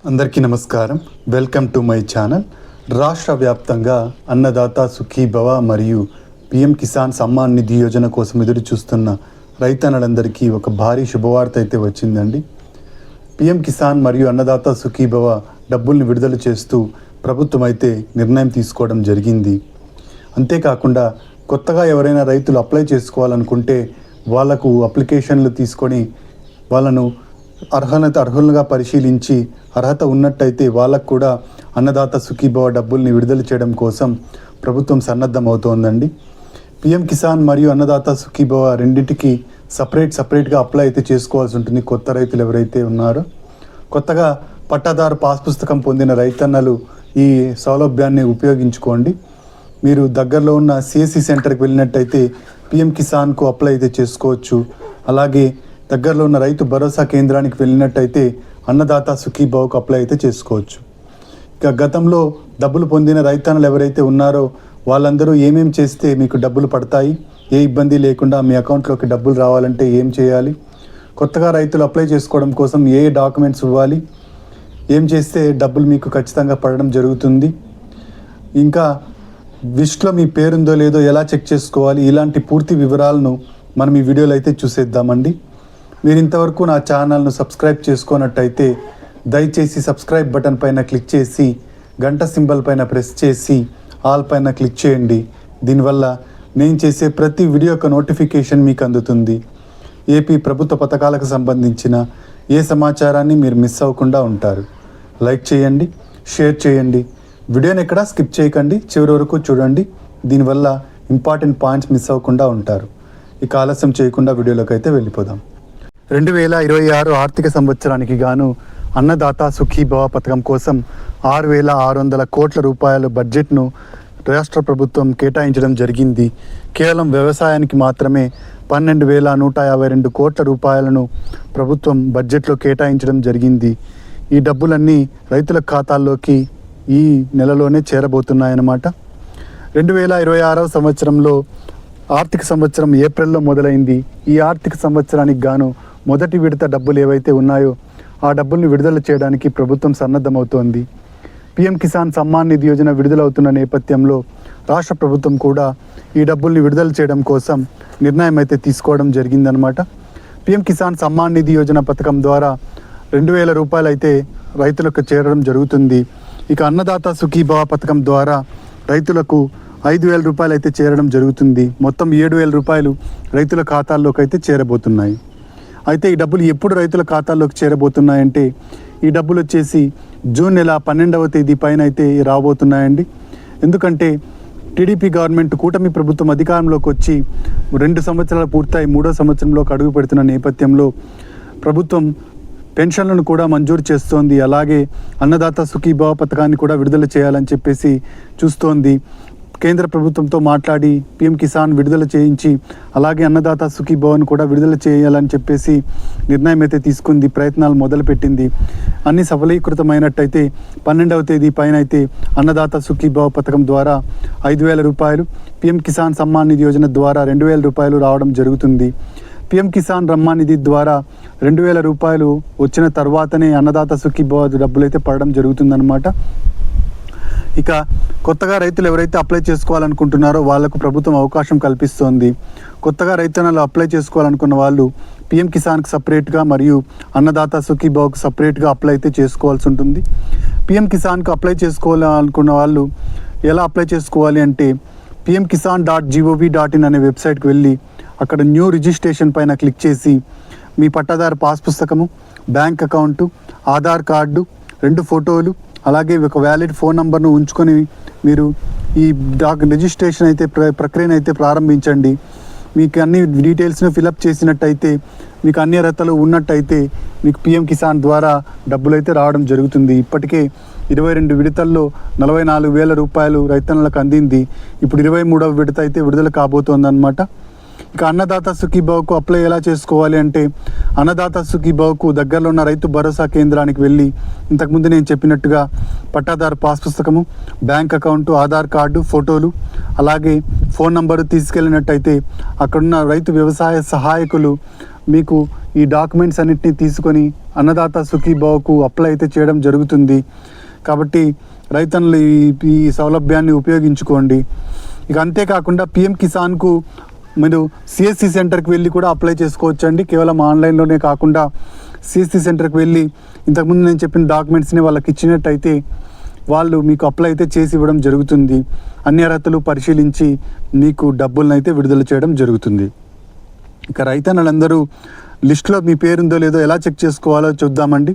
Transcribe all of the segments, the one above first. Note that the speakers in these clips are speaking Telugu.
అందరికీ నమస్కారం. Welcome to my channel. రాష్ట్ర వ్యాప్తంగా అన్నదాత సుఖీభవ మరియు పిఎం కిసాన్ సమ్మాన్ నిధి యోజన కోసం ఎదురు చూస్తున్న రైతన్నలందరికీ ఒక భారీ శుభవార్త అయితే వచ్చిందండి. పిఎం కిసాన్ మరియు అన్నదాత సుఖీభవ డబ్బుల్ని విడుదల చేస్తూ ప్రభుత్వం అయితే నిర్ణయం తీసుకోవడం జరిగింది. అంతేకాకుండా కొత్తగా ఎవరైనా రైతులు అప్లై చేసుకోవాలనుకుంటే వాళ్లకు అప్లికేషన్లు తీసుకొని వాళ్ళను అర్హులుగా పరిశీలించి అర్హత ఉన్నట్టయితే వాళ్ళకు కూడా అన్నదాత సుఖీభవ డబ్బుల్ని విడుదల చేయడం కోసం ప్రభుత్వం సన్నద్ధమవుతోందండి. పిఎం కిసాన్ మరియు అన్నదాత సుఖీభవ రెండింటికి సపరేట్గా అప్లై అయితే చేసుకోవాల్సి ఉంటుంది. కొత్త రైతులు ఎవరైతే ఉన్నారో, కొత్తగా పట్టాదారు పాస్ పుస్తకం పొందిన రైతన్నలు ఈ సౌలభ్యాన్ని ఉపయోగించుకోండి. మీరు దగ్గరలో ఉన్న సిఎస్సి సెంటర్కి వెళ్ళినట్టయితే పిఎం కిసాన్కు అప్లై అయితే చేసుకోవచ్చు. అలాగే దగ్గరలో ఉన్న రైతు భరోసా కేంద్రానికి వెళ్ళినట్టయితే అన్నదాత సుఖీభవకు అప్లై అయితే చేసుకోవచ్చు. ఇక గతంలో డబ్బులు పొందిన రైతన్నలు ఎవరైతే ఉన్నారో వాళ్ళందరూ ఏమేమి చేస్తే మీకు డబ్బులు పడతాయి, ఏ ఇబ్బంది లేకుండా మీ అకౌంట్లోకి డబ్బులు రావాలంటే ఏం చేయాలి, కొత్తగా రైతులు అప్లై చేసుకోవడం కోసం ఏ డాక్యుమెంట్స్ ఇవ్వాలి, ఏం చేస్తే డబ్బులు మీకు ఖచ్చితంగా పడడం జరుగుతుంది, ఇంకా లిస్ట్లో మీ పేరుందో లేదో ఎలా చెక్ చేసుకోవాలి, ఇలాంటి పూర్తి వివరాలను మనం ఈ వీడియోలో అయితే చూసేద్దామండి. మీరు ఇంతవరకు నా ఛానల్ను సబ్స్క్రైబ్ చేసుకున్నట్టయితే దయచేసి సబ్స్క్రైబ్ బటన్ పైన క్లిక్ చేసి గంట సింబల్ పైన ప్రెస్ చేసి ఆల్ పైన క్లిక్ చేయండి. దీనివల్ల నేను చేసే ప్రతి వీడియో యొక్క నోటిఫికేషన్ మీకు అందుతుంది. ఏపీ ప్రభుత్వ పథకాలకు సంబంధించిన ఏ సమాచారాన్ని మీరు మిస్ అవ్వకుండా ఉంటారు. లైక్ చేయండి, షేర్ చేయండి, వీడియోని ఎక్కడా స్కిప్ చేయకండి, చివరి వరకు చూడండి. దీనివల్ల ఇంపార్టెంట్ పాయింట్స్ మిస్ అవ్వకుండా ఉంటారు. ఇక ఆలస్యం చేయకుండా వీడియోలోకి అయితే వెళ్ళిపోదాం. 2026 ఆర్థిక సంవత్సరానికి గాను అన్నదాత సుఖీభవ పథకం కోసం 6,600 కోట్ల రూపాయల బడ్జెట్ను రాష్ట్ర ప్రభుత్వం కేటాయించడం జరిగింది. కేవలం వ్యవసాయానికి మాత్రమే 12,152 కోట్ల రూపాయలను ప్రభుత్వం బడ్జెట్లో కేటాయించడం జరిగింది. ఈ డబ్బులన్నీ రైతుల ఖాతాల్లోకి ఈ నెలలోనే చేరబోతున్నాయన్నమాట. 2026 సంవత్సరంలో ఆర్థిక సంవత్సరం ఏప్రిల్లో మొదలైంది. ఈ ఆర్థిక సంవత్సరానికి గాను మొదటి విడత డబ్బులు ఏవైతే ఉన్నాయో ఆ డబ్బుల్ని విడుదల చేయడానికి ప్రభుత్వం సన్నద్ధమవుతోంది. పిఎం కిసాన్ సమ్మాన్ నిధి యోజన విడుదలవుతున్న నేపథ్యంలో రాష్ట్ర ప్రభుత్వం కూడా ఈ డబ్బుల్ని విడుదల చేయడం కోసం నిర్ణయం అయితే తీసుకోవడం జరిగిందనమాట. పిఎం కిసాన్ సమ్మాన్ నిధి యోజన పథకం ద్వారా 2,000 రూపాయలు అయితే రైతులకు చేరడం జరుగుతుంది. ఇక అన్నదాత సుఖీభవ పథకం ద్వారా రైతులకు 5,000 రూపాయలు అయితే చేరడం జరుగుతుంది. మొత్తం 7,000 రూపాయలు రైతుల ఖాతాల్లోకి అయితే చేరబోతున్నాయి. అయితే ఈ డబ్బులు ఎప్పుడు రైతుల ఖాతాల్లోకి చేరబోతున్నాయంటే ఈ డబ్బులు వచ్చేసి జూన్ నెల 12వ తేదీ పైన అయితే రాబోతున్నాయండి. ఎందుకంటే టీడీపీ గవర్నమెంట్, కూటమి ప్రభుత్వం అధికారంలోకి వచ్చి 2 సంవత్సరాలు పూర్తయి 3వ సంవత్సరంలోకి అడుగు పెడుతున్న నేపథ్యంలో ప్రభుత్వం పెన్షన్లను కూడా మంజూరు చేస్తోంది. అలాగే అన్నదాత సుఖీభవ పథకాన్ని కూడా విడుదల చేయాలని చెప్పేసి చూస్తోంది. కేంద్ర ప్రభుత్వంతో మాట్లాడి పిఎం కిసాన్ విడుదల చేయించి అలాగే అన్నదాత సుఖీభవన్ కూడా విడుదల చేయాలని చెప్పేసి నిర్ణయం అయితే తీసుకుంది, ప్రయత్నాలు మొదలుపెట్టింది. అన్ని సఫలీకృతమైనట్టయితే 12వ తేదీ పైన అయితే అన్నదాత సుఖీభవ పథకం ద్వారా 5,000 రూపాయలు, పిఎం కిసాన్ సమ్మాన్ నిధి యోజన ద్వారా 2,000 రూపాయలు రావడం జరుగుతుంది. పిఎం కిసాన్ సమ్మాన్ నిధి ద్వారా 2,000 రూపాయలు వచ్చిన తర్వాతనే అన్నదాత సుఖీభవ డబ్బులు అయితే పడడం జరుగుతుందన్నమాట. ఇక కొత్తగా రైతులు ఎవరైతే అప్లై చేసుకోవాలనుకుంటున్నారో వాళ్లకు ప్రభుత్వం అవకాశం కల్పిస్తోంది. కొత్తగా రైతన్నలు అప్లై చేసుకోవాలనుకున్న వాళ్ళు పిఎం కిసాన్కి సపరేట్గా మరియు అన్నదాత సుఖీభవకు సపరేట్గా అప్లై అయితే చేసుకోవాల్సి ఉంటుంది. పిఎం కిసాన్కు అప్లై చేసుకోవాలనుకున్న వాళ్ళు ఎలా అప్లై చేసుకోవాలి అంటే pmkisan.gov.in అనే వెబ్సైట్కి వెళ్ళి అక్కడ న్యూ రిజిస్ట్రేషన్ పైన క్లిక్ చేసి మీ పట్టాదారు పాస్ పుస్తకము, బ్యాంక్ అకౌంటు, ఆధార్ కార్డు, 2 ఫోటోలు, అలాగే ఒక వ్యాలిడ్ ఫోన్ నంబర్ను ఉంచుకొని మీరు ఈ రిజిస్ట్రేషన్ అయితే ప్రక్రియను అయితే ప్రారంభించండి. మీకు అన్ని డీటెయిల్స్ను ఫిలప్ చేసినట్టయితే, మీకు అన్ని అర్హతలు ఉన్నట్టయితే మీకు పిఎం కిసాన్ ద్వారా డబ్బులు అయితే రావడం జరుగుతుంది. ఇప్పటికే 22 విడతల్లో 44,000 రూపాయలు రైతన్నలకు అందింది. ఇప్పుడు 23వ విడత అయితే విడుదల కాబోతోందన్నమాట. ఇక అన్నదాత సుఖీభవకు అప్లై ఎలా చేసుకోవాలి అంటే అన్నదాత సుఖీభవకు దగ్గరలో ఉన్న రైతు భరోసా కేంద్రానికి వెళ్ళి ఇంతకుముందు నేను చెప్పినట్టుగా పట్టాదారు పాస్ పుస్తకము, బ్యాంక్ అకౌంటు, ఆధార్ కార్డు, ఫోటోలు, అలాగే ఫోన్ నంబరు తీసుకెళ్ళినట్టయితే అక్కడున్న రైతు వ్యవసాయ సహాయకులు మీకు ఈ డాక్యుమెంట్స్ అన్నిటిని తీసుకొని అన్నదాత సుఖీభావకు అప్లై అయితే చేయడం జరుగుతుంది. కాబట్టి రైతన్నులు ఈ సౌలభ్యాన్ని ఉపయోగించుకోండి. ఇక అంతేకాకుండా పిఎం కిసాన్కు మీరు సిఎస్సి సెంటర్కి వెళ్ళి కూడా అప్లై చేసుకోవచ్చు అండి. కేవలం ఆన్లైన్లోనే కాకుండా సిఎస్సి సెంటర్కి వెళ్ళి ఇంతకుముందు నేను చెప్పిన డాక్యుమెంట్స్ని వాళ్ళకి ఇచ్చినట్టయితే వాళ్ళు మీకు అప్లై అయితే చేసి ఇవ్వడం జరుగుతుంది. అన్ని అర్హతలు పరిశీలించి మీకు డబ్బులను అయితే విడుదల చేయడం జరుగుతుంది. ఇక రైతన్నలందరూ లిస్టులో మీ పేరుందో లేదో ఎలా చెక్ చేసుకోవాలో చూద్దామండి.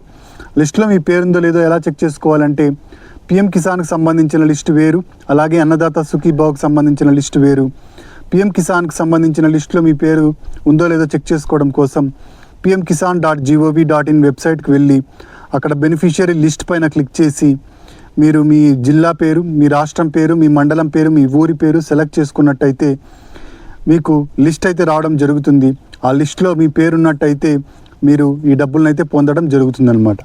లిస్టులో మీ పేరుందో లేదో ఎలా చెక్ చేసుకోవాలంటే పిఎం కిసాన్కి సంబంధించిన లిస్టు వేరు, అలాగే అన్నదాత సుఖీభావకు సంబంధించిన లిస్టు వేరు. పిఎం కిసాన్కి సంబంధించిన లిస్టులో మీ పేరు ఉందో లేదో చెక్ చేసుకోవడం కోసం pmkisan.gov.in వెబ్సైట్కి వెళ్ళి అక్కడ బెనిఫిషియరీ లిస్ట్ పైన క్లిక్ చేసి మీరు మీ జిల్లా పేరు, మీ రాష్ట్రం పేరు, మీ మండలం పేరు, మీ ఊరి పేరు సెలెక్ట్ చేసుకున్నట్టయితే మీకు లిస్ట్ అయితే రావడం జరుగుతుంది. ఆ లిస్ట్లో మీ పేరున్నట్టయితే మీరు ఈ డబ్బులను అయితే పొందడం జరుగుతుందన్నమాట.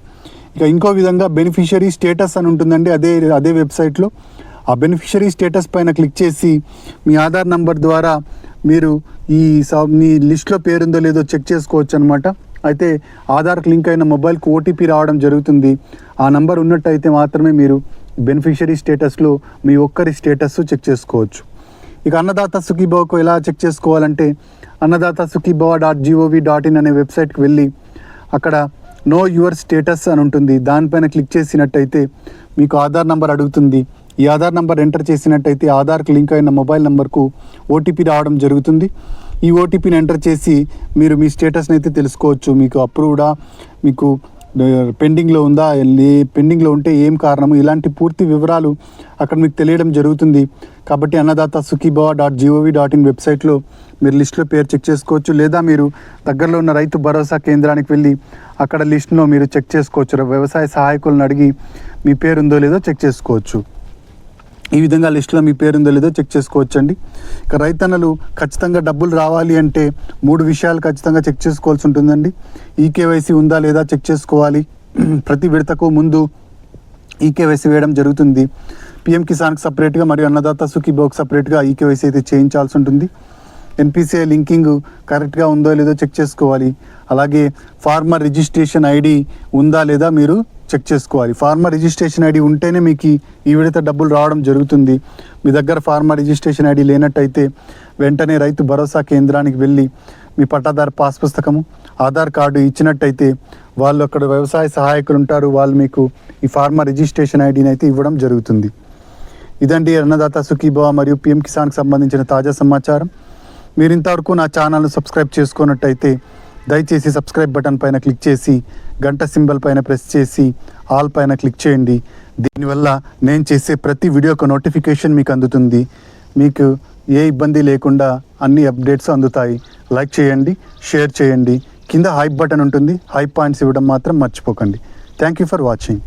ఇక ఇంకో విధంగా బెనిఫిషియరీ స్టేటస్ అని ఉంటుందండి అదే వెబ్సైట్లో. ఆ బెనిఫిషియరీ స్టేటస్ పైన క్లిక్ చేసి మీ ఆధార్ నంబర్ ద్వారా మీరు మీ లిస్ట్లో పేరుందో లేదో చెక్ చేసుకోవచ్చు అనమాట. అయితే ఆధార్కి లింక్ అయిన మొబైల్కి ఓటీపీ రావడం జరుగుతుంది. ఆ నంబర్ ఉన్నట్టయితే మాత్రమే మీరు బెనిఫిషియరీ స్టేటస్లో మీ ఒక్కరి స్టేటస్ చెక్ చేసుకోవచ్చు. ఇక అన్నదాత సుఖీభావకు ఎలా చెక్ చేసుకోవాలంటే అన్నదాత సుఖీభావ.gov.in అనే వెబ్సైట్కి వెళ్ళి అక్కడ నో యువర్ స్టేటస్ అని ఉంటుంది. దానిపైన క్లిక్ చేసినట్టయితే మీకు ఆధార్ నంబర్ అడుగుతుంది. ఈ ఆధార్ నంబర్ ఎంటర్ చేసినట్టయితే ఆధార్కి లింక్ అయిన మొబైల్ నెంబర్కు ఓటీపీ రావడం జరుగుతుంది. ఈ ఓటీపీని ఎంటర్ చేసి మీరు మీ స్టేటస్ని అయితే తెలుసుకోవచ్చు. మీకు అప్రూవ్డా, మీకు పెండింగ్లో ఉందా, పెండింగ్లో ఉంటే ఏం కారణము, ఇలాంటి పూర్తి వివరాలు అక్కడ మీకు తెలియడం జరుగుతుంది. కాబట్టి అన్నదాత సుఖీభావ.gov.in వెబ్సైట్లో మీరు లిస్టులో పేరు చెక్ చేసుకోవచ్చు. లేదా మీరు దగ్గరలో ఉన్న రైతు భరోసా కేంద్రానికి వెళ్ళి అక్కడ లిస్టులో మీరు చెక్ చేసుకోవచ్చు. వ్యవసాయ సహాయకులను అడిగి మీ పేరు ఉందో లేదో చెక్ చేసుకోవచ్చు. ఈ విధంగా లిస్టులో మీ పేరుందో లేదో చెక్ చేసుకోవచ్చు అండి. ఇక రైతన్నలు ఖచ్చితంగా డబ్బులు రావాలి అంటే 3 విషయాలు ఖచ్చితంగా చెక్ చేసుకోవాల్సి ఉంటుందండి. ఈకేవైసీ ఉందా లేదా చెక్ చేసుకోవాలి. ప్రతి విడతకు ముందు ఈకేవైసీ వేయడం జరుగుతుంది. పిఎం కిసాన్కి సపరేట్గా మరియు అన్నదాత సుఖీభావకు సపరేట్గా ఈకేవైసీ అయితే చేయించాల్సి ఉంటుంది. ఎన్పిసిఐ లింకింగ్ కరెక్ట్గా ఉందో లేదో చెక్ చేసుకోవాలి. అలాగే ఫార్మర్ రిజిస్ట్రేషన్ ఐడి ఉందా లేదా మీరు చెక్ చేసుకోవాలి. ఫార్మర్ రిజిస్ట్రేషన్ ఐడి ఉంటేనే మీకు ఈ విడత డబ్బులు రావడం జరుగుతుంది. మీ దగ్గర ఫార్మర్ రిజిస్ట్రేషన్ ఐడి లేనట్టయితే వెంటనే రైతు భరోసా కేంద్రానికి వెళ్ళి మీ పట్టాదారు పాస్ పుస్తకము, ఆధార్ కార్డు ఇచ్చినట్టయితే వాళ్ళు అక్కడ వ్యవసాయ సహాయకులు ఉంటారు. వాళ్ళు మీకు ఈ ఫార్మర్ రిజిస్ట్రేషన్ ఐడిని అయితే ఇవ్వడం జరుగుతుంది. ఇదండి అన్నదాత సుఖీభావ మరియు పిఎం కిసాన్కి సంబంధించిన తాజా సమాచారం. మీరు ఇంతవరకు నా ఛానల్ను సబ్స్క్రైబ్ చేసుకున్నట్టయితే దయచేసి సబ్స్క్రైబ్ బటన్ పైన క్లిక్ చేసి గంట సింబల్ పైన ప్రెస్ చేసి ఆల్ పైన క్లిక్ చేయండి. దీనివల్ల నేను చేసే ప్రతి వీడియోకు నోటిఫికేషన్ మీకు అందుతుంది. మీకు ఏ ఇబ్బంది లేకుండా అన్ని అప్డేట్స్ అందుతాయి. లైక్ చేయండి, షేర్ చేయండి. కింద హైప్ బటన్ ఉంటుంది, హైప్ పాయింట్స్ ఇవ్వడం మాత్రం మర్చిపోకండి. Thank you for watching.